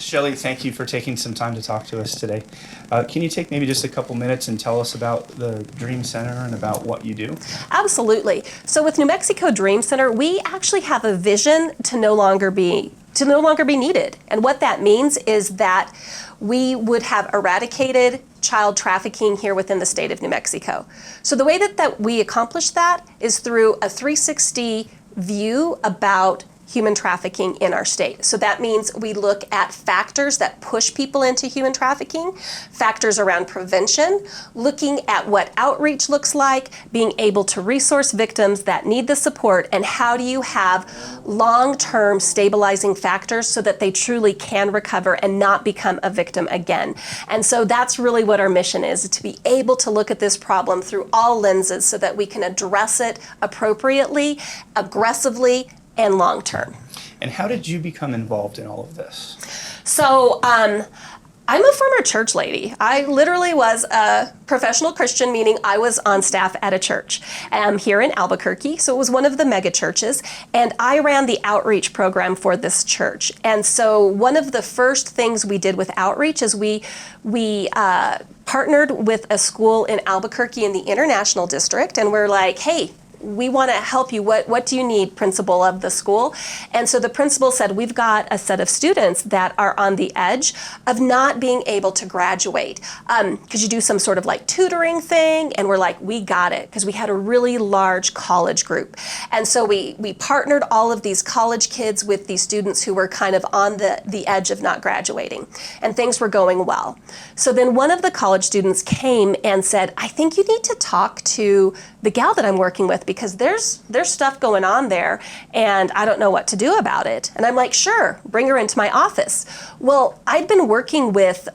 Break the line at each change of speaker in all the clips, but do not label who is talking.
Shelley, thank you for taking some time to talk to us today. Can you take maybe just a couple minutes and tell us about the Dream Center and about what you do?
Absolutely. So with New Mexico Dream Center, we actually have a vision to no longer be needed. And what that means is that we would have eradicated child trafficking here within the state of New Mexico. So the way that we accomplish that is through a 360 view about human trafficking in our state. So that means we look at factors that push people into human trafficking, factors around prevention, looking at what outreach looks like, being able to resource victims that need the support, and how do you have long-term stabilizing factors so that they truly can recover and not become a victim again. And so that's really what our mission is, to be able to look at this problem through all lenses so that we can address it appropriately, aggressively, and long term.
And how did you become involved in all of this?
So I'm a former church lady. I literally was a professional Christian, meaning I was on staff at a church here in Albuquerque. So it was one of the mega churches, and I ran the outreach program for this church. And so one of the first things we did with outreach is we partnered with a school in Albuquerque in the International District, and we're like, hey, we want to help you. What do you need, principal of the school? And so the principal said, we've got a set of students that are on the edge of not being able to graduate. Could you do some sort of like tutoring thing? And we're like, we got it, because we had a really large college group. And so we partnered all of these college kids with these students who were kind of on the edge of not graduating. And things were going well. So then one of the college students came and said, I think you need to talk to the gal that I'm working with, because there's stuff going on there and I don't know what to do about it. And I'm like, sure, bring her into my office. Well, I'd been working with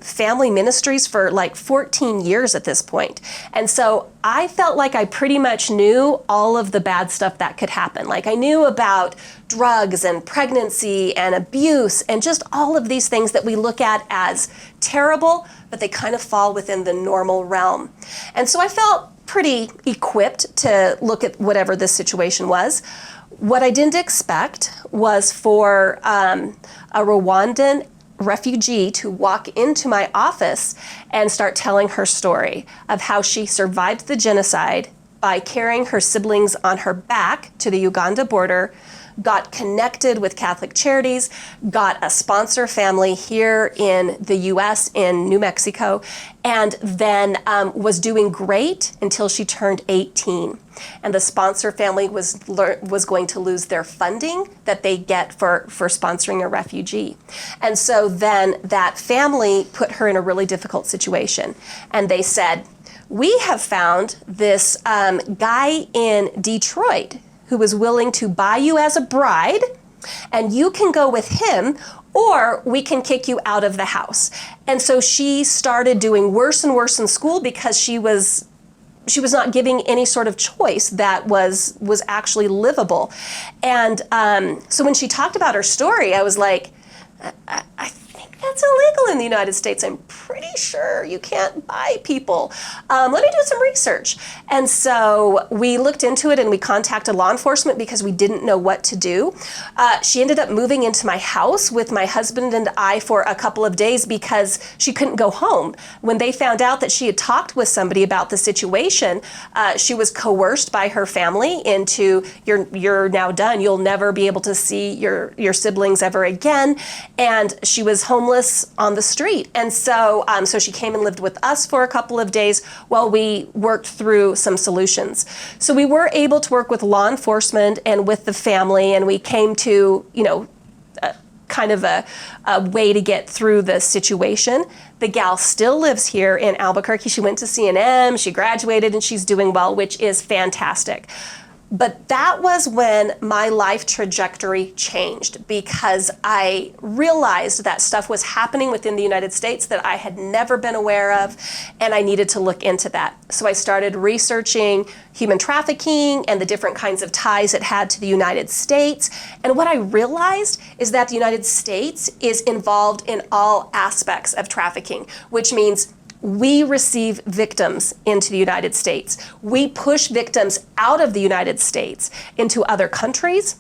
family ministries for like 14 years at this point. And so I felt like I pretty much knew all of the bad stuff that could happen. Like I knew about drugs and pregnancy and abuse and just all of these things that we look at as terrible, but they kind of fall within the normal realm. And so I felt pretty equipped to look at whatever this situation was. What I didn't expect was for a Rwandan refugee to walk into my office and start telling her story of how she survived the genocide by carrying her siblings on her back to the Uganda border, got connected with Catholic Charities, got a sponsor family here in the US, in New Mexico, and then was doing great until she turned 18. And the sponsor family was going to lose their funding that they get for sponsoring a refugee. And so then that family put her in a really difficult situation. And they said, we have found this guy in Detroit who was willing to buy you as a bride, and you can go with him, or we can kick you out of the house. And so she started doing worse and worse in school because she was not giving any sort of choice that was actually livable. And so when she talked about her story, I was like, I think that's illegal in the United States. I'm pretty sure you can't buy people. Let me do some research. And so we looked into it and we contacted law enforcement because we didn't know what to do. She ended up moving into my house with my husband and I for a couple of days because she couldn't go home. When they found out that she had talked with somebody about the situation, she was coerced by her family into, you're now done. You'll never be able to see your siblings ever again. And she was homeless on the street. And so she came and lived with us for a couple of days while we worked through some solutions. So we were able to work with law enforcement and with the family, and we came to, kind of a way to get through the situation. The gal still lives here in Albuquerque. She went to C&M, she graduated, and she's doing well, which is fantastic. But that was when my life trajectory changed, because I realized that stuff was happening within the United States that I had never been aware of, and I needed to look into that. So I started researching human trafficking and the different kinds of ties it had to the United States. And what I realized is that the United States is involved in all aspects of trafficking, which means we receive victims into the United States. We push victims out of the United States into other countries,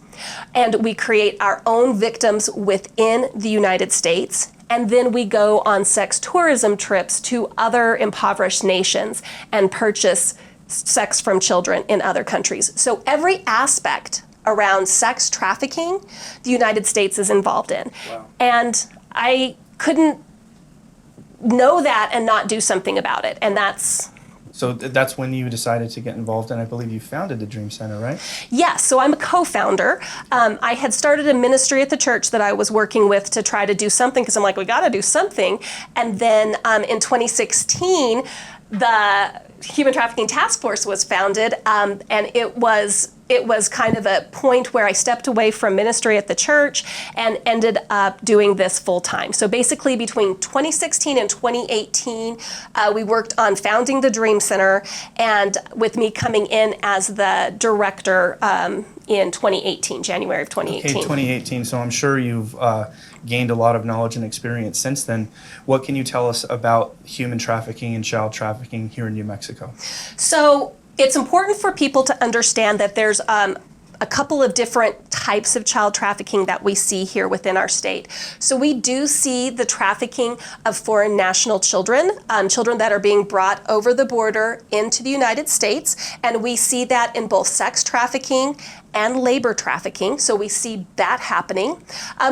and we create our own victims within the United States. And then we go on sex tourism trips to other impoverished nations and purchase sex from children in other countries. So every aspect around sex trafficking, the United States is involved in.
Wow.
And I couldn't know that and not do something about it. And that's...
So that's when you decided to get involved, and I believe you founded the Dream Center, right?
Yes, so I'm a co-founder. I had started a ministry at the church that I was working with to try to do something, because I'm like, we got to do something. And then in 2016, the Human Trafficking Task Force was founded, and it was kind of a point where I stepped away from ministry at the church and ended up doing this full time. So basically between 2016 and 2018, we worked on founding the Dream Center, and with me coming in as the director in 2018, January of 2018.
Okay, 2018, so I'm sure you've gained a lot of knowledge and experience since then. What can you tell us about human trafficking and child trafficking here in New Mexico?
So it's important for people to understand that there's a couple of different types of child trafficking that we see here within our state. So we do see the trafficking of foreign national children, children that are being brought over the border into the United States, and we see that in both sex trafficking and labor trafficking, so we see that happening.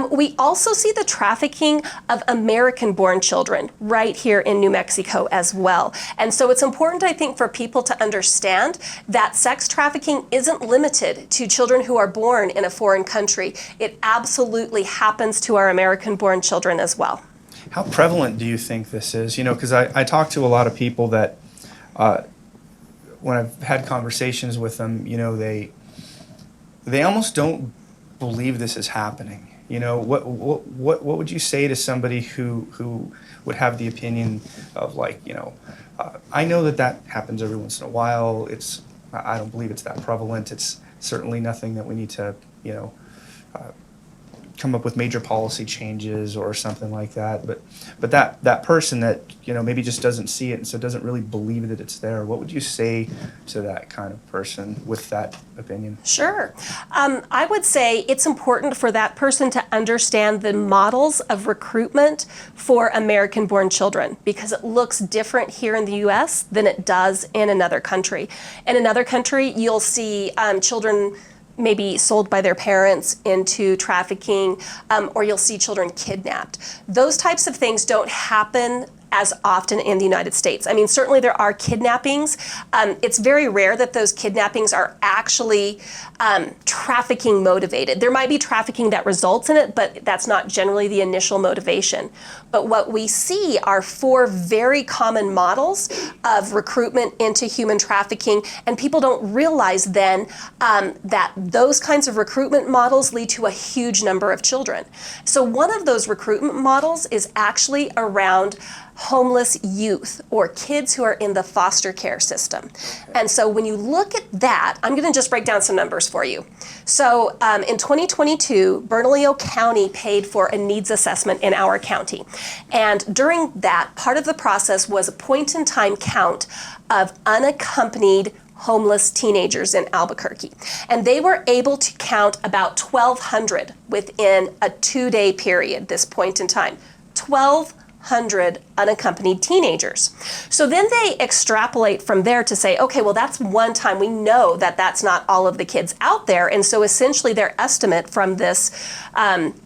We also see the trafficking of American-born children right here in New Mexico as well. And so it's important, I think, for people to understand that sex trafficking isn't limited to children who are born in a foreign country. It absolutely happens to our American-born children as well.
How prevalent do you think this is? You know, because I talk to a lot of people that, when I've had conversations with them, you know, they almost don't believe this is happening. You know, what would you say to somebody who would have the opinion of, like, you know, I know that happens every once in a while. I don't believe it's that prevalent. It's certainly nothing that we need to, you know, come up with major policy changes or something like that. But that person that, you know, maybe just doesn't see it and so doesn't really believe that it's there, what would you say to that kind of person with that opinion?
Sure. I would say it's important for that person to understand the models of recruitment for American-born children, because it looks different here in the U.S. than it does in another country. In another country, you'll see children maybe sold by their parents into trafficking, or you'll see children kidnapped. Those types of things don't happen as often in the United States. I mean, certainly there are kidnappings. It's very rare that those kidnappings are actually trafficking motivated. There might be trafficking that results in it, but that's not generally the initial motivation. But what we see are 4 very common models of recruitment into human trafficking, and people don't realize then that those kinds of recruitment models lead to a huge number of children. So one of those recruitment models is actually around homeless youth or kids who are in the foster care system. And so when you look at that, I'm going to just break down some numbers for you. So in 2022, Bernalillo County paid for a needs assessment in our county. And during that, part of the process was a point-in-time count of unaccompanied homeless teenagers in Albuquerque. And they were able to count about 1,200 within a 2-day period, this point in time. 1,200 unaccompanied teenagers. So then they extrapolate from there to say, okay, well, that's one time. We know that that's not all of the kids out there. And so essentially their estimate from this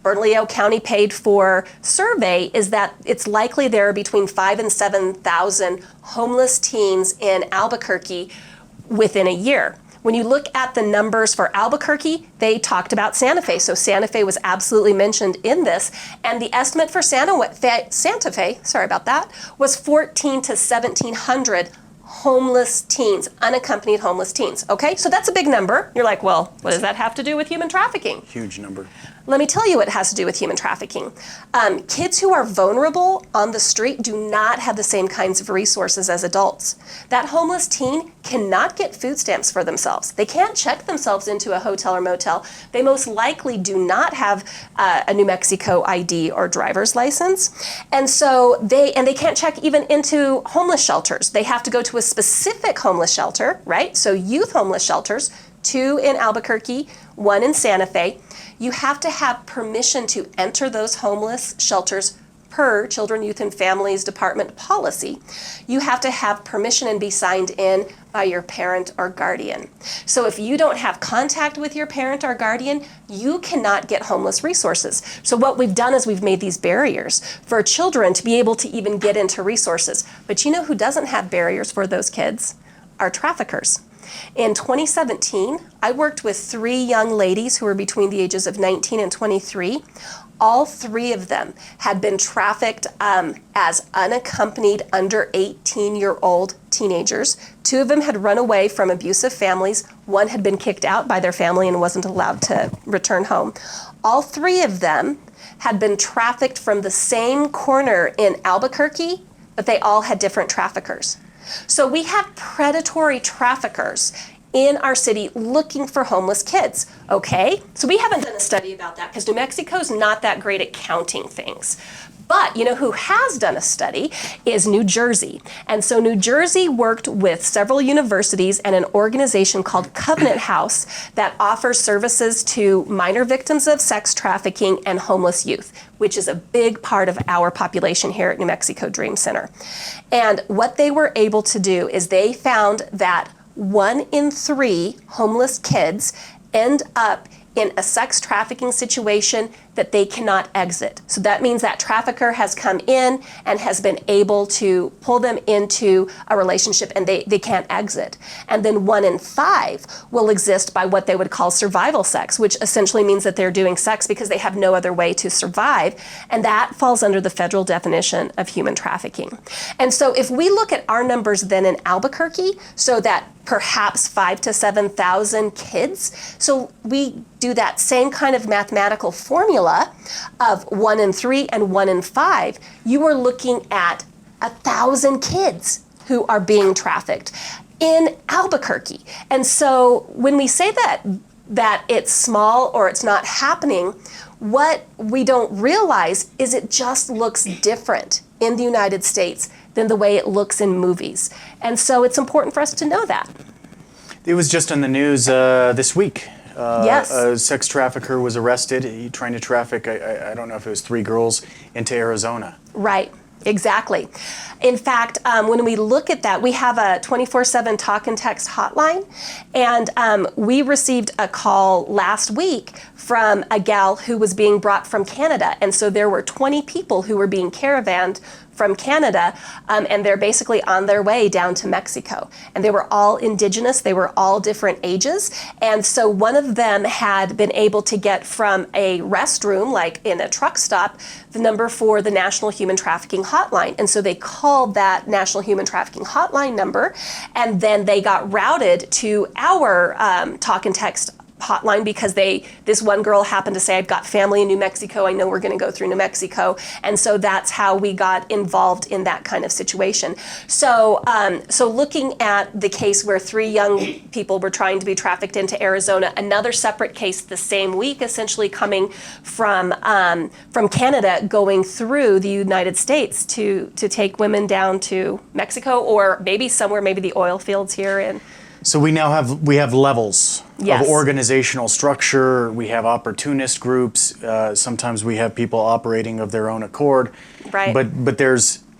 Bernalillo County paid for survey is that it's likely there are between 5,000 and 7,000 homeless teens in Albuquerque within a year. When you look at the numbers for Albuquerque, they talked about Santa Fe. So Santa Fe was absolutely mentioned in this. And the estimate for Santa Fe, sorry about that, was 1,400 to 1,700 homeless teens, unaccompanied homeless teens. Okay, so that's a big number. You're like, well, what does that have to do with human trafficking?
Huge number.
Let me tell you what it has to do with human trafficking. Kids who are vulnerable on the street do not have the same kinds of resources as adults. That homeless teen cannot get food stamps for themselves. They can't check themselves into a hotel or motel. They most likely do not have a New Mexico ID or driver's license. And so they can't check even into homeless shelters. They have to go to a specific homeless shelter, right? So youth homeless shelters, 2 in Albuquerque, 1 in Santa Fe. You have to have permission to enter those homeless shelters per Children, Youth, and Families Department policy. You have to have permission and be signed in by your parent or guardian. So if you don't have contact with your parent or guardian, you cannot get homeless resources. So what we've done is we've made these barriers for children to be able to even get into resources. But you know who doesn't have barriers for those kids? Our traffickers. In 2017, I worked with 3 young ladies who were between the ages of 19 and 23. All 3 of them had been trafficked as unaccompanied under 18-year-old teenagers. 2 of them had run away from abusive families. 1 had been kicked out by their family and wasn't allowed to return home. All 3 of them had been trafficked from the same corner in Albuquerque, but they all had different traffickers. So we have predatory traffickers in our city looking for homeless kids, okay? So we haven't done a study about that because New Mexico's not that great at counting things. But you know who has done a study is New Jersey. And so New Jersey worked with several universities and an organization called Covenant House that offers services to minor victims of sex trafficking and homeless youth, which is a big part of our population here at New Mexico Dream Center. And what they were able to do is they found that 1 in 3 homeless kids end up in a sex trafficking situation that they cannot exit. So that means that trafficker has come in and has been able to pull them into a relationship and they can't exit. And then 1 in 5 will exist by what they would call survival sex, which essentially means that they're doing sex because they have no other way to survive. And that falls under the federal definition of human trafficking. And so if we look at our numbers then in Albuquerque, so that perhaps 5,000 to 7,000 kids. So we do that same kind of mathematical formula of 1 in 3 and 1 in 5. You are looking at 1,000 kids who are being trafficked in Albuquerque. And so when we say that it's small or it's not happening, what we don't realize is it just looks different in the United States than the way it looks in movies. And so it's important for us to know that.
It was just on the news this week.
Yes.
A sex trafficker was arrested trying to traffic, I don't know if it was 3 girls, into Arizona.
Right. Exactly. In fact, when we look at that, we have a 24/7 talk and text hotline, and we received a call last week from a gal who was being brought from Canada. And so there were 20 people who were being caravanned from Canada, and they're basically on their way down to Mexico. And they were all indigenous, they were all different ages. And so one of them had been able to get from a restroom, like in a truck stop, the number for the National Human Trafficking Hotline. And so they called that National Human Trafficking Hotline number, and then they got routed to our talk and text hotline because this one girl happened to say, I've got family in New Mexico, I know we're going to go through New Mexico. And so that's how we got involved in that kind of situation. So looking at the case where 3 young people were trying to be trafficked into Arizona, another separate case the same week, essentially coming from Canada, going through the United States to take women down to Mexico or maybe somewhere, maybe the oil fields here in.
So we have levels
Yes.
of organizational structure. We have opportunist groups. Sometimes we have people operating of their own accord.
Right.
But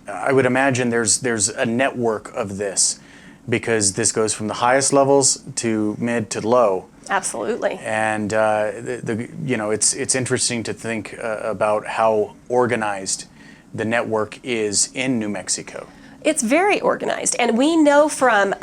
I would imagine there's a network of this, because this goes from the highest levels to mid to low.
Absolutely.
And it's interesting to think about how organized the network is in New Mexico.
It's very organized, and we know from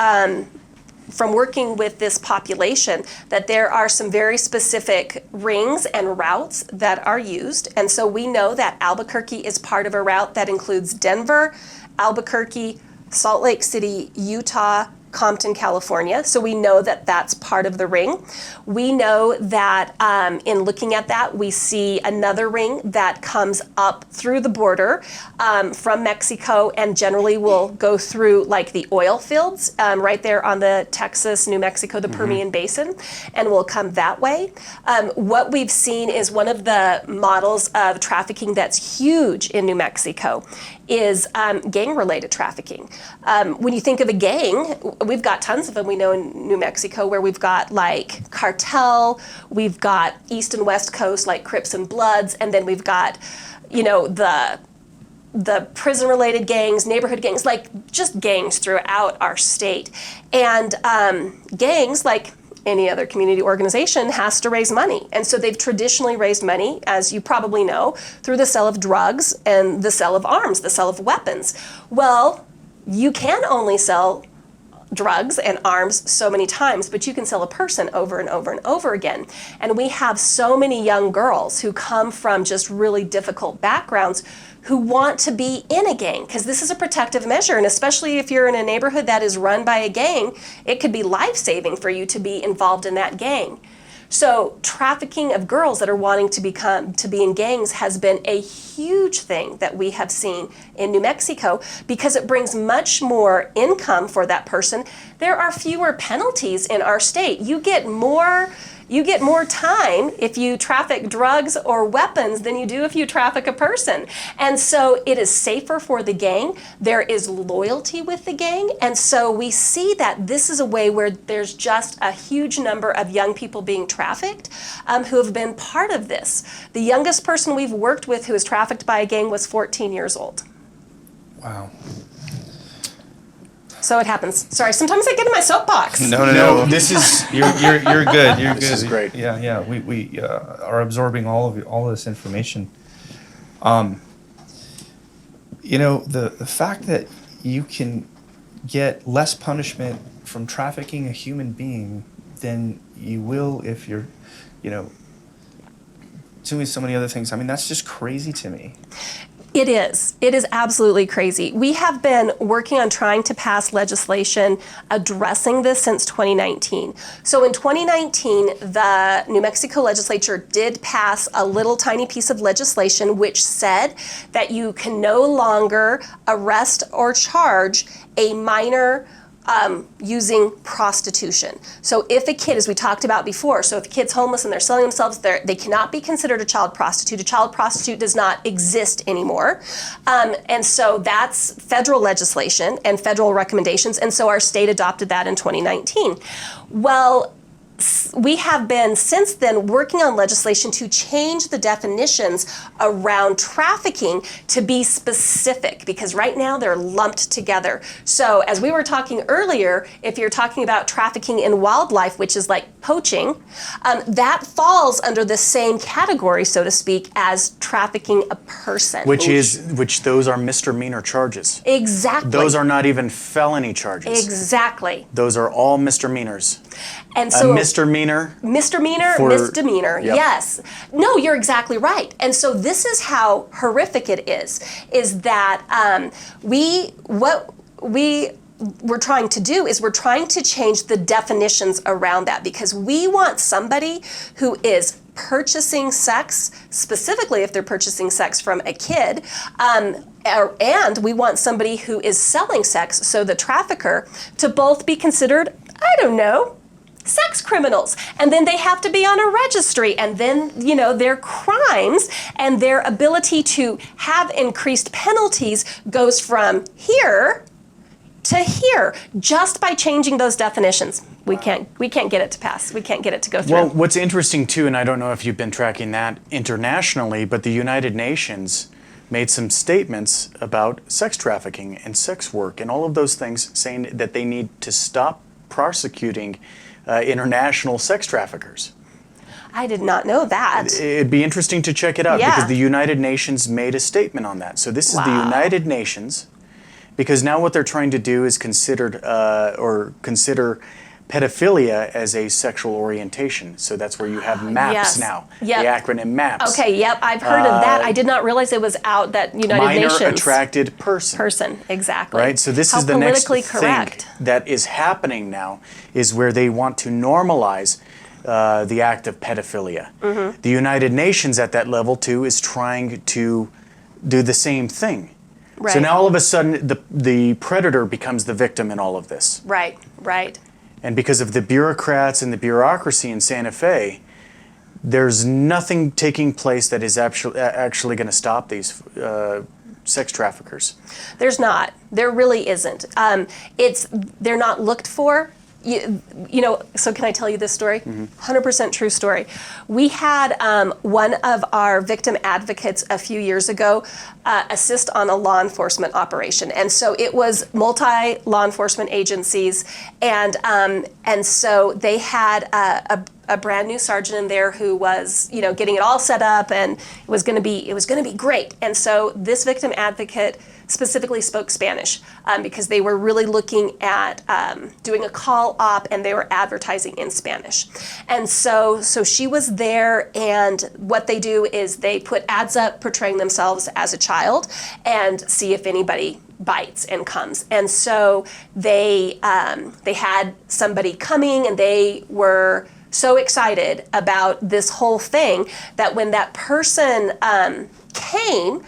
working with this population that there are some very specific rings and routes that are used. And so we know that Albuquerque is part of a route that includes Denver, Albuquerque, Salt Lake City, Utah, Compton, California. So we know that that's part of the ring. We know that in looking at that, we see another ring that comes up through the border from Mexico and generally will go through like the oil fields right there on the Texas, New Mexico, the Permian Basin, and will come that way. What we've seen is one of the models of trafficking that's huge in New Mexico is gang-related trafficking. When you think of a gang, we've got tons of them we know in New Mexico where we've got like cartel, we've got East and West Coast like Crips and Bloods, and then we've got, you know, the prison-related gangs, neighborhood gangs, like just gangs throughout our state. And gangs, like any other community organization, has to raise money. And so they've traditionally raised money, as you probably know, through the sale of drugs and the sale of arms, the sale of weapons. Well, you can only sell drugs and arms so many times, but you can sell a person over and over and over again. And we have so many young girls who come from just really difficult backgrounds who want to be in a gang, because this is a protective measure. And especially if you're in a neighborhood that is run by a gang, it could be life-saving for you to be involved in that gang. So trafficking of girls that are wanting to be in gangs has been a huge thing that we have seen in New Mexico because it brings much more income for that person. There are fewer penalties in our state. You get more time if you traffic drugs or weapons than you do if you traffic a person. And so it is safer for the gang. There is loyalty with the gang. And so we see that this is a way where there's just a huge number of young people being trafficked who have been part of this. The youngest person we've worked with who was trafficked by a gang was 14 years old.
Wow.
So it happens. Sorry, sometimes I get in my soapbox.
No.
This is
You're good. You're good.
This is great.
Yeah. We are absorbing all this information. You know, the fact that you can get less punishment from trafficking a human being than you will if you're, you know, doing so many other things. I mean, that's just crazy to me.
It is. It is absolutely crazy. We have been working on trying to pass legislation addressing this since 2019. So in 2019, the New Mexico legislature did pass a little tiny piece of legislation which said that you can no longer arrest or charge a minor using prostitution. So if a kid, as we talked about before, so if a kid's homeless and they're selling themselves, they cannot be considered a child prostitute. A child prostitute does not exist anymore. And so that's federal legislation and federal recommendations. And so our state adopted that in 2019. Well, we have been since then working on legislation to change the definitions around trafficking to be specific, because right now they're lumped together. So as we were talking earlier, if you're talking about trafficking in wildlife, which is like poaching, that falls under the same category, so to speak, as trafficking a person.
Which those are misdemeanor charges.
Exactly.
Those are not even felony charges.
Exactly.
Those are all misdemeanors.
And so
misdemeanor,
misdemeanor,
yep.
Yes. No, you're exactly right. And so this is how horrific it is that what we're trying to do is we're trying to change the definitions around that, because we want somebody who is purchasing sex, specifically if they're purchasing sex from a kid, and we want somebody who is selling sex, so the trafficker, to both be considered, I don't know, sex criminals. And then they have to be on a registry, and then, you know, their crimes and their ability to have increased penalties goes from here to here just by changing those definitions. We can't get it to pass. We can't get it to go through.
Well, what's interesting too, and I don't know if you've been tracking that internationally, but the United Nations made some statements about sex trafficking and sex work and all of those things, saying that they need to stop prosecuting international sex traffickers.
I did not know that.
It'd be interesting to check it out,
Yeah.
because the United Nations made a statement on that. So this is the United Nations, because now what they're trying to do is consider pedophilia as a sexual orientation. So that's where you have MAPS
Yes.
now,
Yep.
the acronym MAPS.
Okay, yep, I've heard of that. I did not realize it was out, that United
Minor
Nations
attracted person.
person, exactly.
Right, so this
How
is the next
politically
thing
correct.
that is happening now, is where they want to normalize the act of pedophilia.
Mm-hmm.
The United Nations at that level too is trying to do the same thing.
Right.
So now all of a sudden the predator becomes the victim in all of this.
Right, right.
And because of the bureaucrats and the bureaucracy in Santa Fe, there's nothing taking place that is actually going to stop these sex traffickers.
There's not. There really isn't. They're not looked for. You know, so can I tell you this story? 100% true story. We had one of our victim advocates a few years ago assist on a law enforcement operation. And so it was multi-law enforcement agencies. And so they had a brand new sergeant in there who was, you know, getting it all set up, and it was going to be great. And so this victim advocate specifically spoke Spanish because they were really looking at doing a call op, and they were advertising in Spanish. And so she was there, and what they do is they put ads up portraying themselves as a child and see if anybody bites and comes. And so they had somebody coming, and they were so excited about this whole thing that when that person came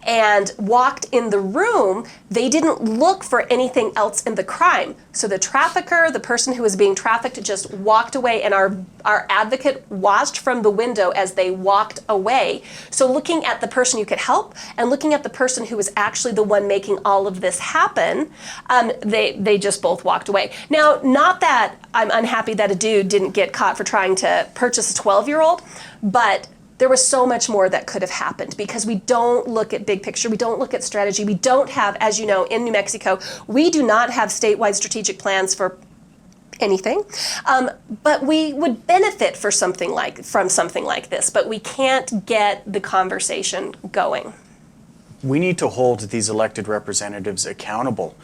and walked in the room, they didn't look for anything else in the crime. So the trafficker, the person who was being trafficked, just walked away, and our advocate watched from the window as they walked away. So looking at the person you could help and looking at the person who was actually the one making all of this happen, they just both walked away. Now, not that I'm unhappy that a dude didn't get caught for trying to purchase a 12-year-old, but there was so much more that could have happened because we don't look at big picture, we don't look at strategy, we don't have, as you know, in New Mexico, we do not have statewide strategic plans for anything, but we would benefit from something like this, but we can't get the conversation going.
We need to hold these elected representatives accountable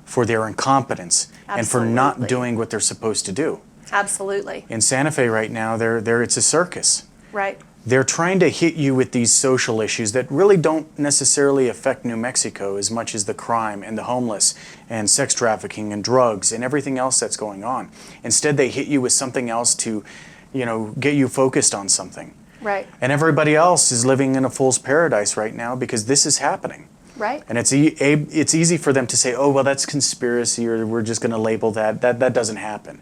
for their incompetence and for not
Absolutely.
doing what they're supposed to do.
Absolutely.
In Santa Fe right now, it's a circus.
Right.
They're trying to hit you with these social issues that really don't necessarily affect New Mexico as much as the crime and the homeless and sex trafficking and drugs and everything else that's going on. Instead, they hit you with something else to, get you focused on something.
Right.
And everybody else is living in a fool's paradise right now because this is happening.
Right.
And it's easy for them to say, oh, well, that's conspiracy, or we're just going to label that. That doesn't happen.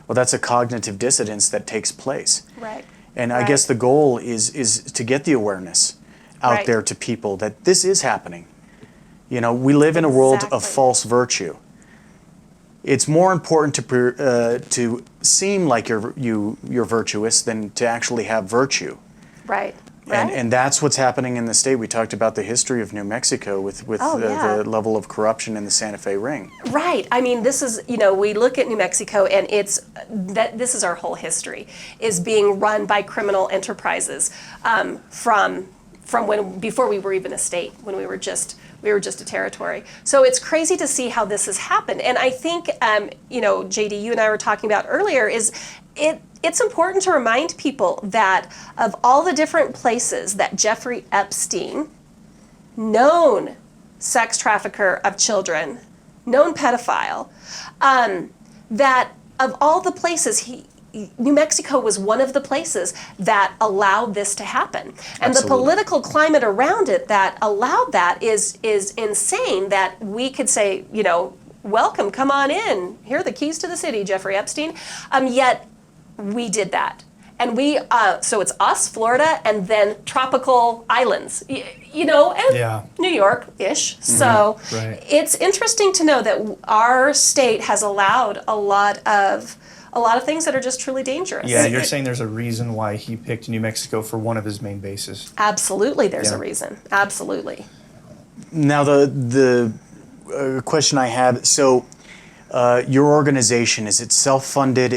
Well, that's a cognitive dissonance that takes place.
Right.
And I guess the goal is to get the awareness out
Right.
there to people that this is happening. We live in a world of
Exactly.
false virtue. It's more important to seem like you're virtuous than to actually have virtue.
Right.
And that's what's happening in the state. We talked about the history of New Mexico with
Oh, yeah.
the level of corruption in the Santa Fe ring.
Right. I mean, this is, we look at New Mexico, and this is our whole history, is being run by criminal enterprises from before we were even a state, when we were just a territory. So it's crazy to see how this has happened. And I think, JD, you and I were talking about earlier, it's important to remind people that of all the different places that Jeffrey Epstein, known sex trafficker of children, known pedophile, that of all the places, New Mexico was one of the places that allowed this to happen. And
Absolutely.
the political climate around it that allowed that is insane, that we could say, welcome, come on in. Here are the keys to the city, Jeffrey Epstein. Yet we did that. And so it's us, Florida, and then tropical islands, and
Yeah.
New York-ish. So
Right.
it's interesting to know that our state has allowed a lot of things that are just truly dangerous.
Yeah, you're saying there's a reason why he picked New Mexico for one of his main bases.
Absolutely, there's
Yeah.
a reason. Absolutely.
Now, the question I had, so your organization, is it self-funded?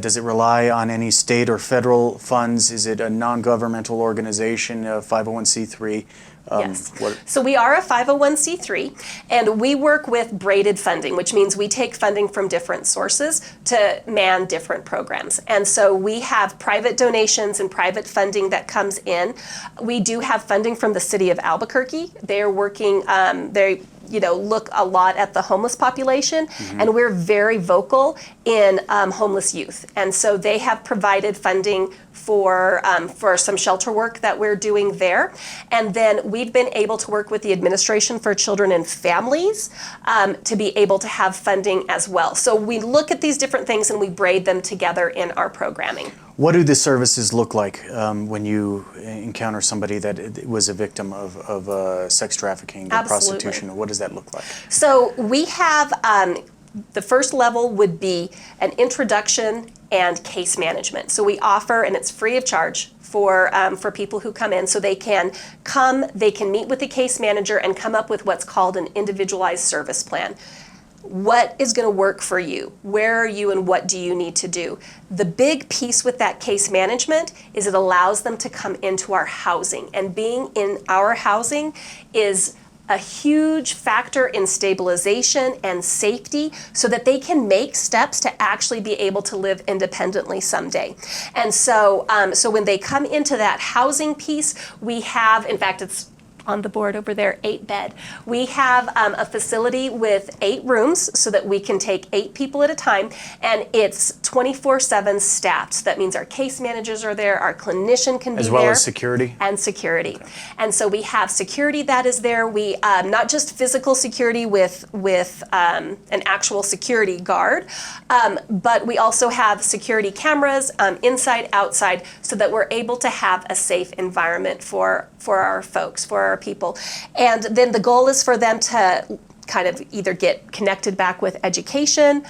Does it rely on any state or federal funds? Is it a non-governmental organization, a 501c3?
Yes. So we are a 501c3, and we work with braided funding, which means we take funding from different sources to man different programs. And so we have private donations and private funding that comes in. We do have funding from the city of Albuquerque. They're working, they look a lot at the homeless population, and we're very vocal in homeless youth. And so they have provided funding for some shelter work that we're doing there. And then we've been able to work with the Administration for Children and Families to be able to have funding as well. So we look at these different things and we braid them together in our programming.
What do the services look like when you encounter somebody that was a victim of sex trafficking or prostitution? What does that look like?
So we have the first level would be an introduction and case management. So we offer, and it's free of charge for people who come in, so they can meet with the case manager and come up with what's called an individualized service plan. What is going to work for you? Where are you and what do you need to do? The big piece with that case management is it allows them to come into our housing, and being in our housing is a huge factor in stabilization and safety so that they can make steps to actually be able to live independently someday. And so, so when they come into that housing piece, we have, in fact, it's on the board over there, 8-bed. We have a facility with 8 rooms so that we can take 8 people at a time, and it's 24/7 staffed. So that means our case managers are there, our clinician can be there.
As well as security?
And security. Okay. And so we have security that is there. We, not just physical security with an actual security guard, but we also have security cameras inside, outside, so that we're able to have a safe environment for our folks, for our people. And then the goal is for them to kind of either get connected back with education,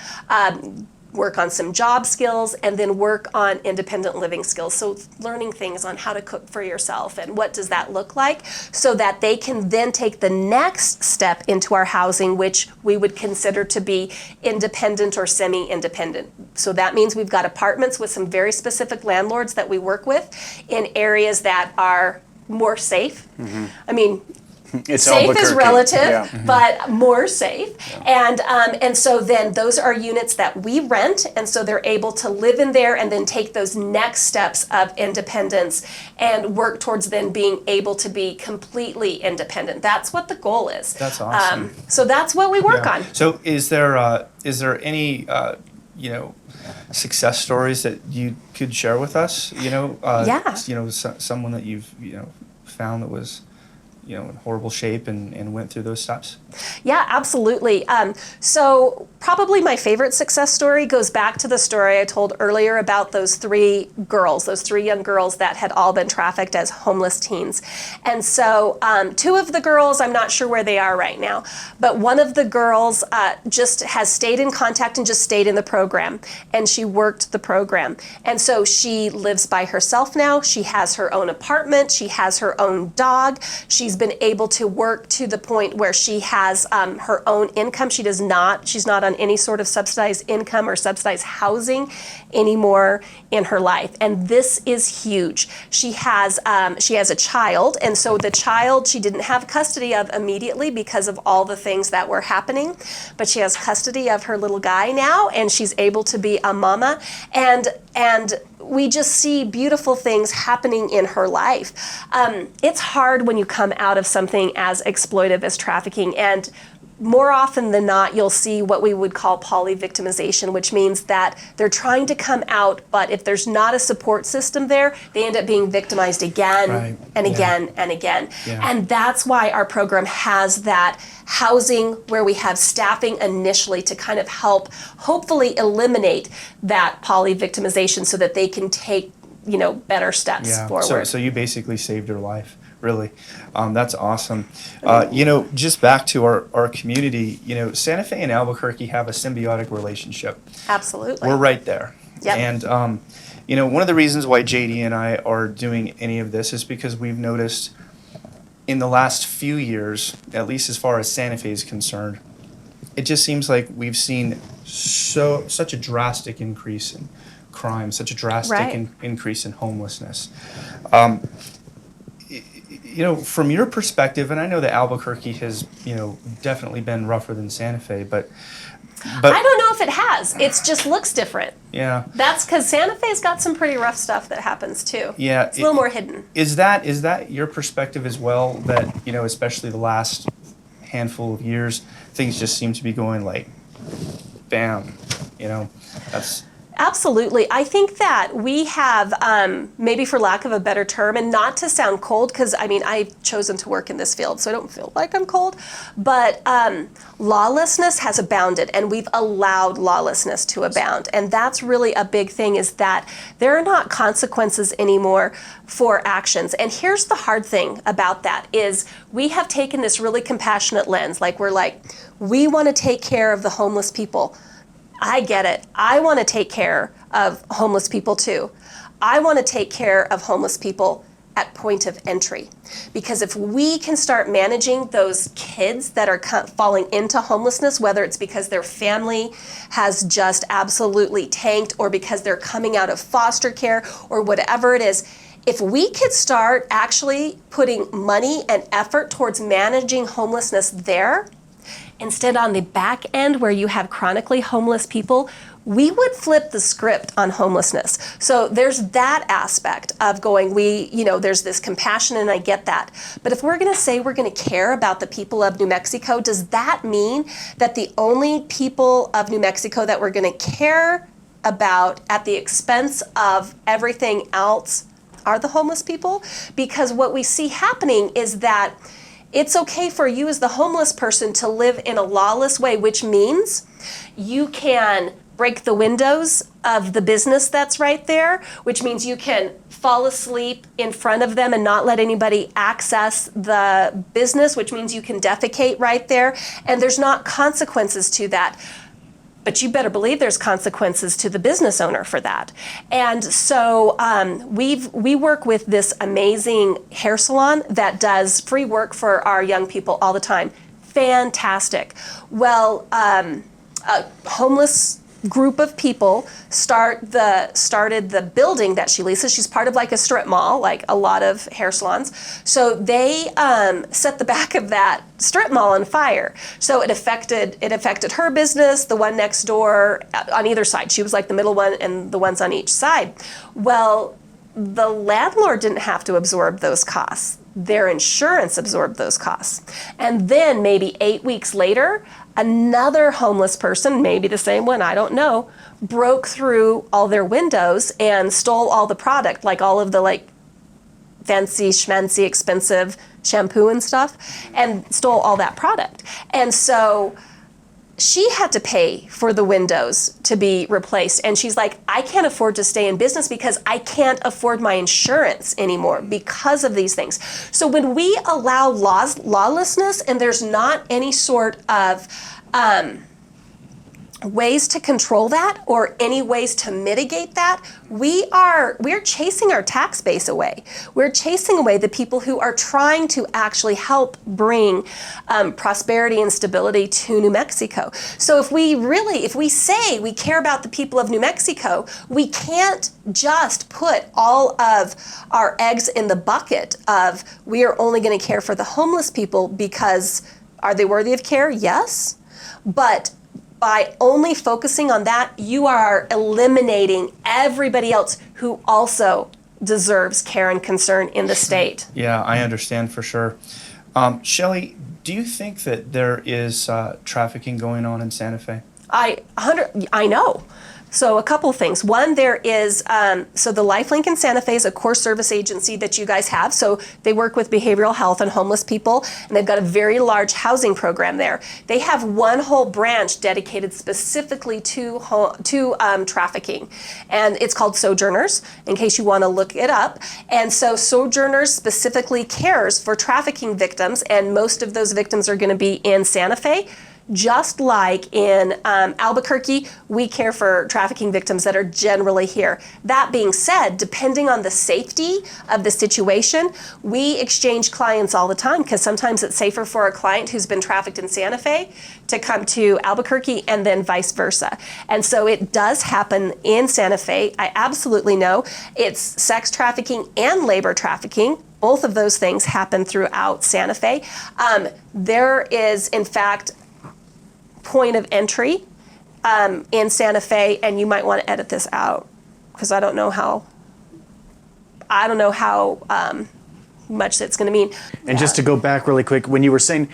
work on some job skills, and then work on independent living skills. So learning things on how to cook for yourself and what does that look like, so that they can then take the next step into our housing, which we would consider to be independent or semi-independent. So that means we've got apartments with some very specific landlords that we work with in areas that are more safe. I mean,
it's
safe is relative,
yeah.
but more safe. Yeah. And so then those are units that we rent, and so they're able to live in there and then take those next steps of independence and work towards then being able to be completely independent. That's what the goal is.
That's awesome.
So that's what we work on.
So is there any success stories that you could share with us?
Yeah.
Someone that you've found that was in horrible shape and went through those steps?
Yeah, absolutely. So probably my favorite success story goes back to the story I told earlier about those 3 young girls that had all been trafficked as homeless teens. And so 2 of the girls, I'm not sure where they are right now, but one of the girls just has stayed in contact and just stayed in the program, and she worked the program. And so she lives by herself now. She has her own apartment. She has her own dog. She's been able to work to the point where she has her own income. She's not on any sort of subsidized income or subsidized housing anymore in her life. And this is huge. She has a child, and so the child she didn't have custody of immediately because of all the things that were happening, but she has custody of her little guy now, and she's able to be a mama, and we just see beautiful things happening in her life. It's hard when you come out of something as exploitive as trafficking, and more often than not, you'll see what we would call poly-victimization, which means that they're trying to come out, but if there's not a support system there, they end up being victimized again and again and again. Yeah. And that's why our program has that housing where we have staffing initially to kind of help hopefully eliminate that poly-victimization so that they can take better steps forward.
So you basically saved her life. Really, that's awesome. Just back to our community, Santa Fe and Albuquerque have a symbiotic relationship.
Absolutely.
We're right there.
Yep.
And, one of the reasons why JD and I are doing any of this is because we've noticed in the last few years, at least as far as Santa Fe is concerned, it just seems like we've seen such a drastic increase in crime, such a drastic increase in homelessness. from your perspective, and I know that Albuquerque has, definitely been rougher than Santa Fe, but
I don't know if it has. It just looks different.
yeah,
That's because Santa Fe's got some pretty rough stuff that happens too.
yeah,
It's a little more hidden.
Is that your perspective as well? That especially the last handful of years, things just seem to be going like, bam, that's.
Absolutely. I think that we have, maybe for lack of a better term, and not to sound cold, because I've chosen to work in this field, so I don't feel like I'm cold, but lawlessness has abounded, and we've allowed lawlessness to abound. And that's really a big thing, is that there are not consequences anymore for actions. And here's the hard thing about that, is we have taken this really compassionate lens, we want to take care of the homeless people. I get it. I want to take care of homeless people too. I want to take care of homeless people at point of entry. Because if we can start managing those kids that are falling into homelessness, whether it's because their family has just absolutely tanked or because they're coming out of foster care or whatever it is, if we could start actually putting money and effort towards managing homelessness there, instead on the back end where you have chronically homeless people, we would flip the script on homelessness. So there's that aspect of going, there's this compassion, and I get that. But if we're gonna say we're gonna care about the people of New Mexico, does that mean that the only people of New Mexico that we're gonna care about at the expense of everything else are the homeless people? Because what we see happening is that it's okay for you as the homeless person to live in a lawless way, which means you can break the windows of the business that's right there, which means you can fall asleep in front of them and not let anybody access the business, which means you can defecate right there, and there's not consequences to that. But you better believe there's consequences to the business owner for that. And so we work with this amazing hair salon that does free work for our young people all the time. Fantastic. Well, a homeless group of people started the building that she leases. She's part of a strip mall, like a lot of hair salons. So they set the back of that strip mall on fire. So it affected her business, the one next door, on either side. She was like the middle one and the ones on each side. Well, the landlord didn't have to absorb those costs. Their insurance absorbed those costs. And then maybe 8 weeks later, another homeless person, maybe the same one, I don't know, broke through all their windows and stole all the product, like all of the fancy schmancy expensive shampoo and stuff, and stole all that product. And so she had to pay for the windows to be replaced. And she's like, I can't afford to stay in business because I can't afford my insurance anymore because of these things. So when we allow lawlessness and there's not any sort of ways to control that or any ways to mitigate that, we're chasing our tax base away. We're chasing away the people who are trying to actually help bring prosperity and stability to New Mexico. So if we say we care about the people of New Mexico, we can't just put all of our eggs in the bucket of we are only going to care for the homeless people because are they worthy of care? Yes. But by only focusing on that, you are eliminating everybody else who also deserves care and concern in the state.
Yeah, I understand for sure. Shelley, do you think that there is trafficking going on in Santa Fe?
I know. So a couple things. One, there is, so the LifeLink in Santa Fe is a core service agency that you guys have. So they work with behavioral health and homeless people, and they've got a very large housing program there. They have one whole branch dedicated specifically to trafficking, and it's called Sojourners, in case you want to look it up. And so Sojourners specifically cares for trafficking victims, and most of those victims are going to be in Santa Fe. Just like in Albuquerque, we care for trafficking victims that are generally here. That being said, depending on the safety of the situation, we exchange clients all the time because sometimes it's safer for a client who's been trafficked in Santa Fe to come to Albuquerque and then vice versa. And so it does happen in Santa Fe. I absolutely know it's sex trafficking and labor trafficking. both of those things happen throughout Santa Fe. There is, in fact, point of entry in Santa Fe, and you might want to edit this out because I don't know how much it's going to mean.
And just to go back really quick, when you were saying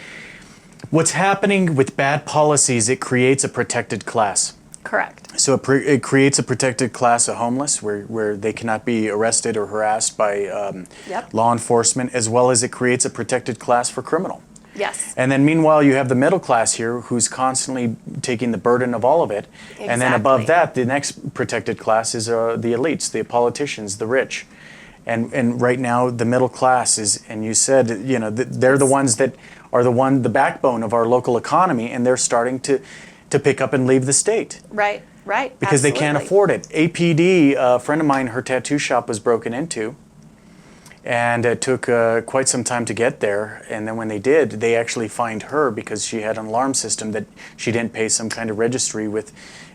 what's happening with bad policies, it creates a protected class.
Correct.
So it creates a protected class of homeless where they cannot be arrested or harassed by law enforcement, as well as it creates a protected class for criminal.
Yes.
And then meanwhile, you have the middle class here who's constantly taking the burden of all of it.
Exactly.
And then above that, the next protected class is the elites, the politicians, the rich. And right now, the middle class is, and you said, they're the ones that are the backbone of our local economy, and they're starting to pick up and leave the state.
Right.
Because
Absolutely.
they can't afford it. APD, a friend of mine, her tattoo shop was broken into, and it took quite some time to get there. And then when they did, they actually fined her because she had an alarm system that she didn't pay some kind of registry with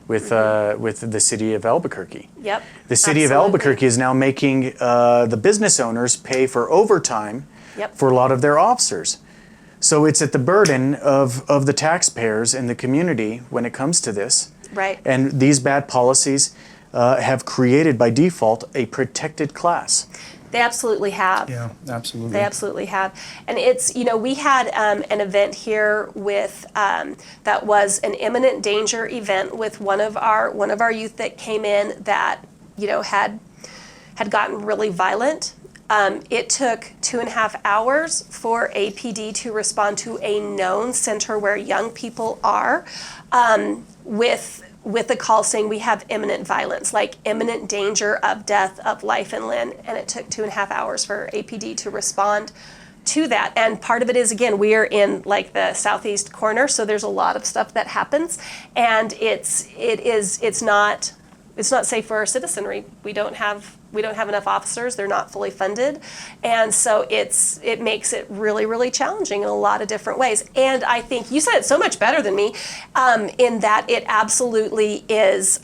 the city of Albuquerque.
Yep.
The city of
Absolutely.
Albuquerque is now making the business owners pay for overtime
Yep.
for a lot of their officers. So it's at the burden of the taxpayers and the community when it comes to this.
Right.
And these bad policies have created by default a protected class.
They absolutely have.
Yeah, absolutely.
They absolutely have. And it's, we had an event here with, that was an imminent danger event with one of our youth that came in that, had gotten really violent. It took 2.5 hours for APD to respond to a known center where young people are, with a call saying we have imminent violence, like imminent danger of death, of life and limb, and it took 2.5 hours for APD to respond to that. And part of it is, again, we are in like the southeast corner, so there's a lot of stuff that happens, and it's not safe for our citizenry. We don't have enough officers. They're not fully funded, and so it makes it really, really challenging in a lot of different ways. And I think you said it so much better than me, in that it absolutely is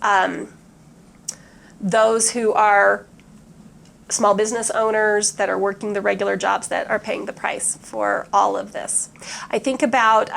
those who are small business owners that are working the regular jobs that are paying the price for all of this. I think about,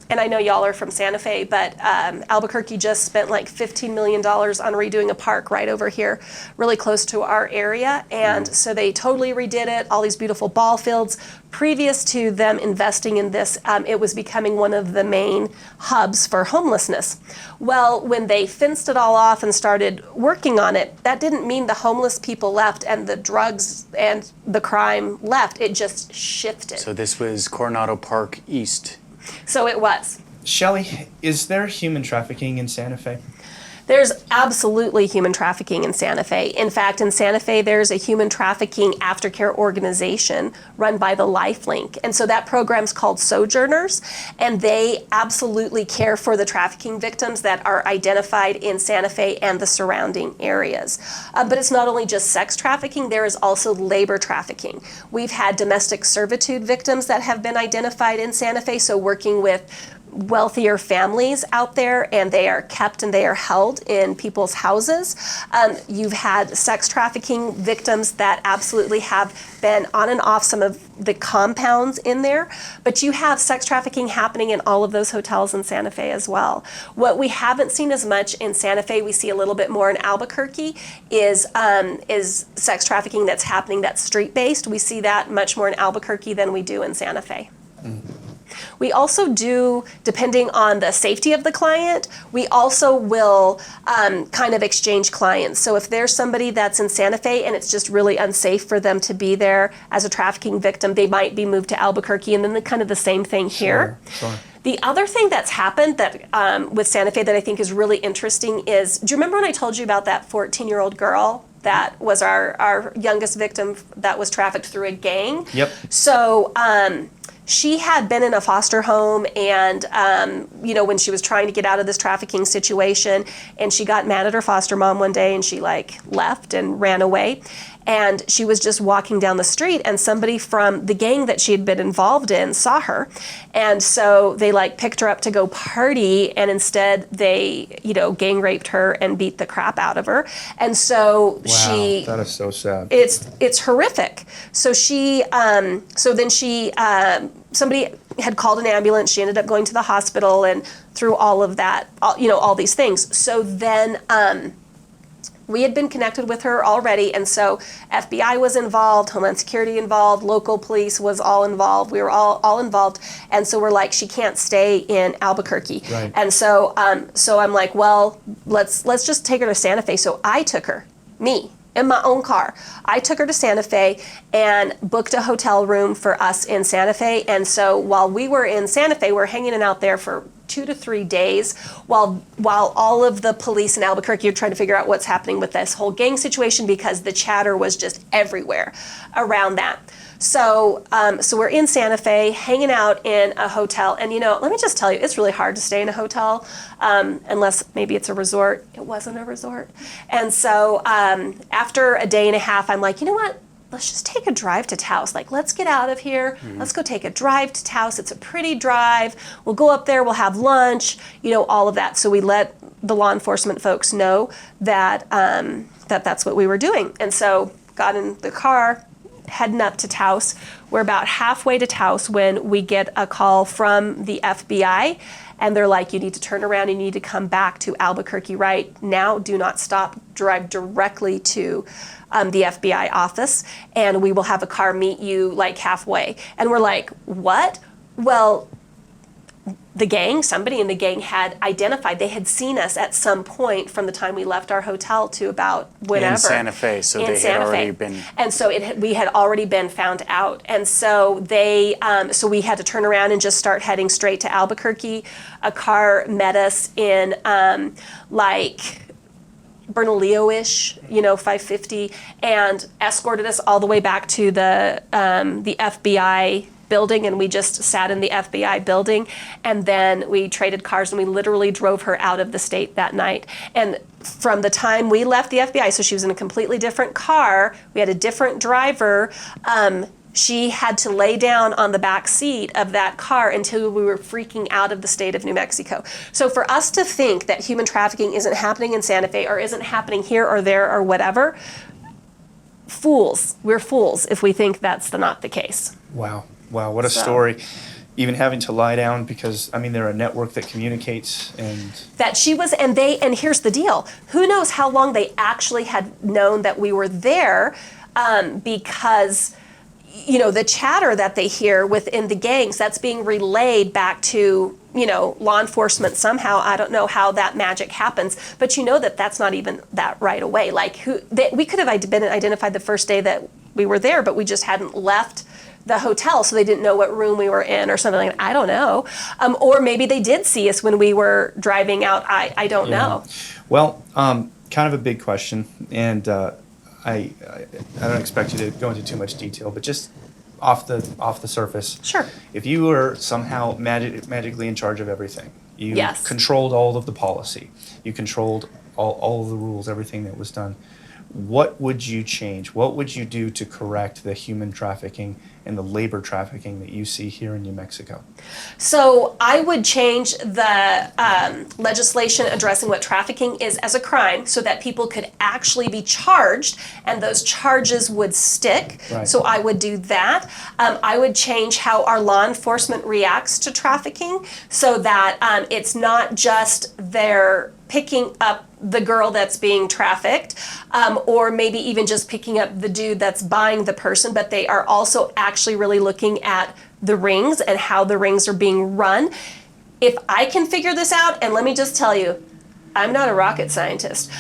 and I know y'all are from Santa Fe, but Albuquerque just spent like $15 million on redoing a park right over here, really close to our area. And so they totally redid it, all these beautiful ball fields. Previous to them investing in this, it was becoming one of the main hubs for homelessness. Well, when they fenced it all off and started working on it, that didn't mean the homeless people left and the drugs and the crime left. It just shifted.
So this was Coronado Park East.
So it was.
Shelley, is there human trafficking in Santa Fe?
There's absolutely human trafficking in Santa Fe. In fact, in Santa Fe, there's a human trafficking aftercare organization run by the Lifelink. And so that program's called Sojourners, and they absolutely care for the trafficking victims that are identified in Santa Fe and the surrounding areas. But it's not only just sex trafficking, there is also labor trafficking. We've had domestic servitude victims that have been identified in Santa Fe, so working with wealthier families out there, and they are kept and they are held in people's houses. You've had sex trafficking victims that absolutely have been on and off some of the compounds in there, but you have sex trafficking happening in all of those hotels in Santa Fe as well. What we haven't seen as much in Santa Fe, we see a little bit more in Albuquerque, is sex trafficking that's happening that's street-based. We see that much more in Albuquerque than we do in Santa Fe. We also do, depending on the safety of the client, we also will kind of exchange clients. So if there's somebody that's in Santa Fe and it's just really unsafe for them to be there as a trafficking victim, they might be moved to Albuquerque, and then kind of the same thing here.
Sure.
The other thing that's happened that with Santa Fe that I think is really interesting is, do you remember when I told you about that 14-year-old girl that was our youngest victim that was trafficked through a gang?
Yep.
So she had been in a foster home, and when she was trying to get out of this trafficking situation, and she got mad at her foster mom one day, and she left and ran away. and she was just walking down the street, and somebody from the gang that she had been involved in saw her. And so they like picked her up to go party, and instead they, gang raped her and beat the crap out of her. And so
Wow, that is so sad.
it's horrific. So somebody had called an ambulance. She ended up going to the hospital, and through all of that, all these things. So then we had been connected with her already, and so FBI was involved, Homeland Security involved, local police was all involved. We were all involved, and so we're like, she can't stay in Albuquerque.
Right.
And so I'm like, well, let's just take her to Santa Fe. So I took her, in my own car. I took her to Santa Fe and booked a hotel room for us in Santa Fe. And so while we were in Santa Fe, we're hanging out there for 2 to 3 days while all of the police in Albuquerque are trying to figure out what's happening with this whole gang situation, because the chatter was just everywhere around that. So we're in Santa Fe, hanging out in a hotel, and let me just tell you, it's really hard to stay in a hotel unless maybe it's a resort. It wasn't a resort. And so after a day and a half, I'm like, you know what? Let's just take a drive to Taos. Like, let's get out of here. Mm-hmm. Let's go take a drive to Taos. It's a pretty drive. We'll go up there. We'll have lunch. All of that. So we let the law enforcement folks know that that's what we were doing. And so got in the car, heading up to Taos. We're about halfway to Taos when we get a call from the FBI, and they're like, you need to turn around, you need to come back to Albuquerque right now. Do not stop, drive directly to the FBI office, and we will have a car meet you like halfway. And we're like, what? Well, somebody in the gang had identified, they had seen us at some point from the time we left our hotel to about whenever.
In Santa Fe, so they had already been.
And so we had already been found out. And so so we had to turn around and just start heading straight to Albuquerque. A car met us in Bernalillo-ish, 550, and escorted us all the way back to the FBI building, and we just sat in the FBI building, and then we traded cars, and we literally drove her out of the state that night. And from the time we left the FBI, so she was in a completely different car, we had a different driver, she had to lay down on the back seat of that car until we were freaking out of the state of New Mexico. So for us to think that human trafficking isn't happening in Santa Fe or isn't happening here or there or whatever, fools. We're fools if we think that's not the case.
Wow, what a story. Even having to lie down because, they're a network that communicates and...
That she was, and here's the deal. Who knows how long they actually had known that we were there, because... the chatter that they hear within the gangs, that's being relayed back to, law enforcement somehow. I don't know how that magic happens, but that's not even that right away. Like we could have been identified the first day that we were there, but we just hadn't left the hotel, so they didn't know what room we were in or something like that. I don't know. Or maybe they did see us when we were driving out. I don't know.
Well, kind of a big question, and I don't expect you to go into too much detail, but just off the surface.
Sure.
If you were somehow magically in charge of everything, you
Yes.
controlled all of the policy, you controlled all of the rules, everything that was done, what would you change? What would you do to correct the human trafficking and the labor trafficking that you see here in New Mexico?
So I would change the legislation addressing what trafficking is as a crime so that people could actually be charged and those charges would stick.
Right.
So I would do that. I would change how our law enforcement reacts to trafficking so that it's not just their picking up the girl that's being trafficked, or maybe even just picking up the dude that's buying the person, but they are also actually really looking at the rings and how the rings are being run. If I can figure this out, and let me just tell you, I'm not a rocket scientist.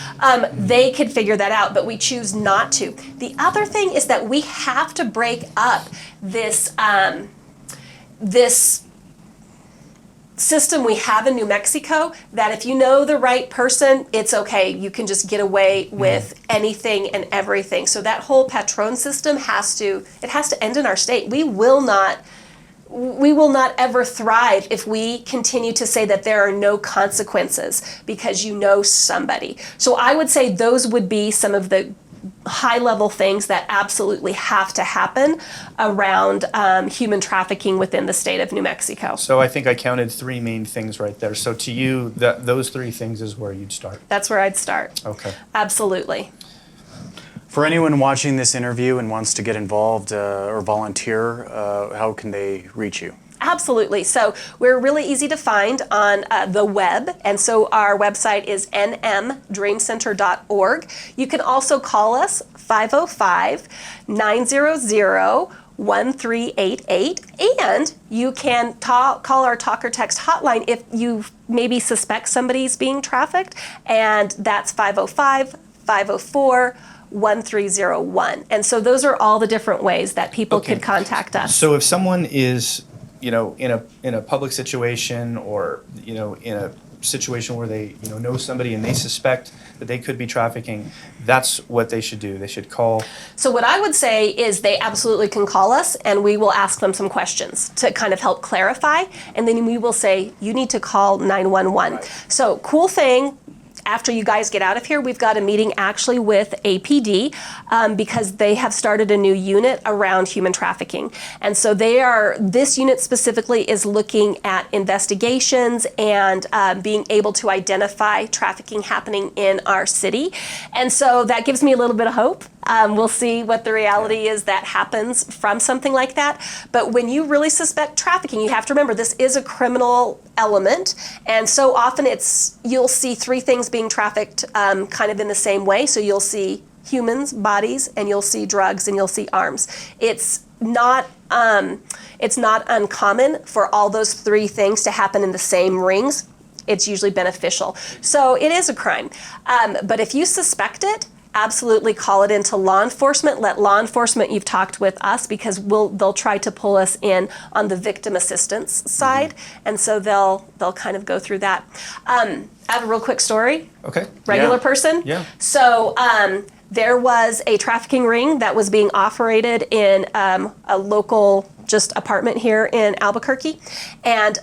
They could figure that out, but we choose not to. The other thing is that we have to break up this system we have in New Mexico that if you know the right person, it's okay. You can just get away with anything and everything. So that whole patron system has to end in our state. We will not ever thrive if we continue to say that there are no consequences because you know somebody. So I would say those would be some of the high-level things that absolutely have to happen around human trafficking within the state of New Mexico.
So I think I counted 3 main things right there. So to you, those 3 things is where you'd start.
That's where I'd start.
Okay.
Absolutely.
For anyone watching this interview and wants to get involved or volunteer, how can they reach you?
Absolutely. So we're really easy to find on the web. And so our website is nmdreamcenter.org. You can also call us 505-900-1388. And you can call our talk or text hotline if you maybe suspect somebody's being trafficked. And that's 505-504-1301. And so those are all the different ways that people could contact us.
So if someone is, in a public situation, or, in a situation where they, know somebody and they suspect that they could be trafficking, that's what they should do. They should call.
So what I would say is they absolutely can call us, and we will ask them some questions to kind of help clarify, and then we will say, you need to call 911. Right. So cool thing, after you guys get out of here, we've got a meeting actually with APD because they have started a new unit around human trafficking. And so this unit specifically is looking at investigations and being able to identify trafficking happening in our city. And so that gives me a little bit of hope. We'll see what the reality is that happens from something like that. But when you really suspect trafficking, you have to remember this is a criminal element. And so often you'll see 3 things being trafficked kind of in the same way. So you'll see humans, bodies, and you'll see drugs, and you'll see arms. It's not uncommon for all those 3 things to happen in the same rings. It's usually beneficial. So it is a crime. But if you suspect it, absolutely call it into law enforcement. Let law enforcement, you've talked with us, because they'll try to pull us in on the victim assistance side. And so they'll kind of go through that. I have a real quick story.
Okay.
Regular person.
Yeah.
So there was a trafficking ring that was being operated in a local just apartment here in Albuquerque. And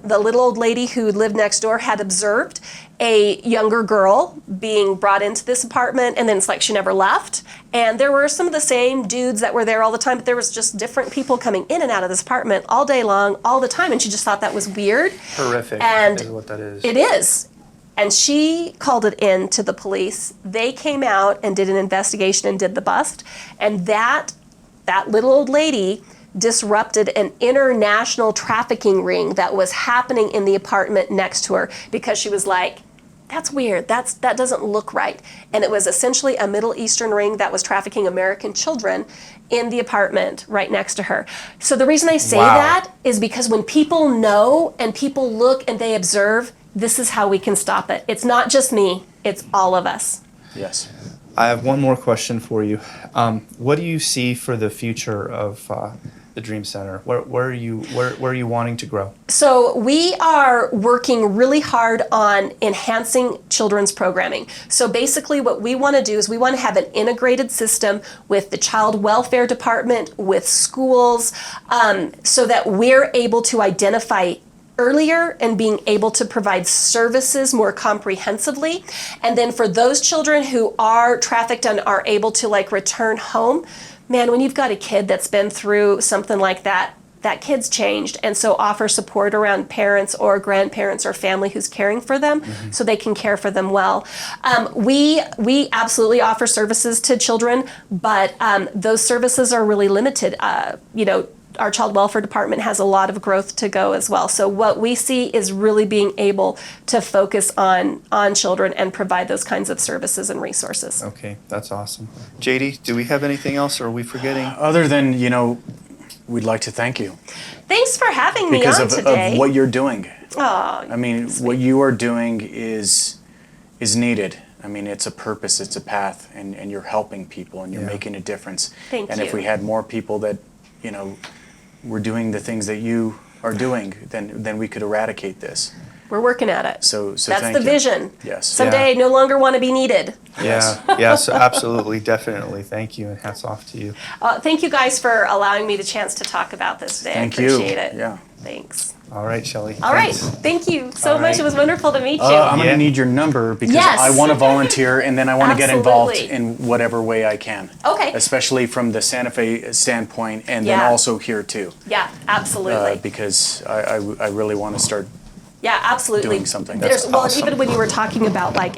the little old lady who lived next door had observed a younger girl being brought into this apartment, and then it's like she never left. And there were some of the same dudes that were there all the time, but there was just different people coming in and out of this apartment all day long, all the time, and she just thought that was weird.
Horrific.
And
is what that is.
It is. And she called it in to the police. They came out and did an investigation and did the bust. And that little old lady disrupted an international trafficking ring that was happening in the apartment next to her, because she was like, that's weird, that doesn't look right. And it was essentially a Middle Eastern ring that was trafficking American children in the apartment right next to her. So the reason I say that is because when people know and people look and they observe, this is how we can stop it. It's not just me, it's all of us.
Yes.
I have one more question for you. What do you see for the future of the Dream Center? Where are you wanting to grow?
So we are working really hard on enhancing children's programming. So basically what we want to do is we want to have an integrated system with the child welfare department, with schools, so that we're able to identify earlier and being able to provide services more comprehensively. And then for those children who are trafficked and are able to return home, man, when you've got a kid that's been through something like that, that kid's changed. And so offer support around parents or grandparents or family who's caring for them, so they can care for them well. We absolutely offer services to children, but those services are really limited. Our child welfare department has a lot of growth to go as well. So what we see is really being able to focus on children and provide those kinds of services and resources.
Okay, that's awesome. JD, do we have anything else, or are we forgetting?
Other than, we'd like to thank you.
Thanks for having me
Because
on
of
today.
what you're doing.
Oh,
I mean, what you are doing is needed. I mean, it's a purpose, it's a path, and you're helping people, and you're making a difference.
Thank
and
you.
if we had more people that, were doing the things that you are doing, then we could eradicate this.
We're working at it.
So
That's
thank
the
you.
vision.
Yes.
Someday no longer want to be needed.
Yes, absolutely, definitely. Thank you, and hats off to you.
Thank you guys for allowing me the chance to talk about this today.
Thank
I appreciate
you.
it.
Yeah.
Thanks.
All right, Shelley.
All right.
Thanks.
Thank you so
All
much.
right.
It was wonderful to meet you.
I'm going
Yeah.
to need your number because
Yes.
I want to volunteer and then I want to get involved
Absolutely.
in whatever way I can.
Okay.
Especially from the Santa Fe standpoint and then
Yeah.
also here too.
Yeah, absolutely.
Because I really want to start
Yeah, absolutely.
doing something.
There's,
That's
well,
awesome.
even when you were talking about like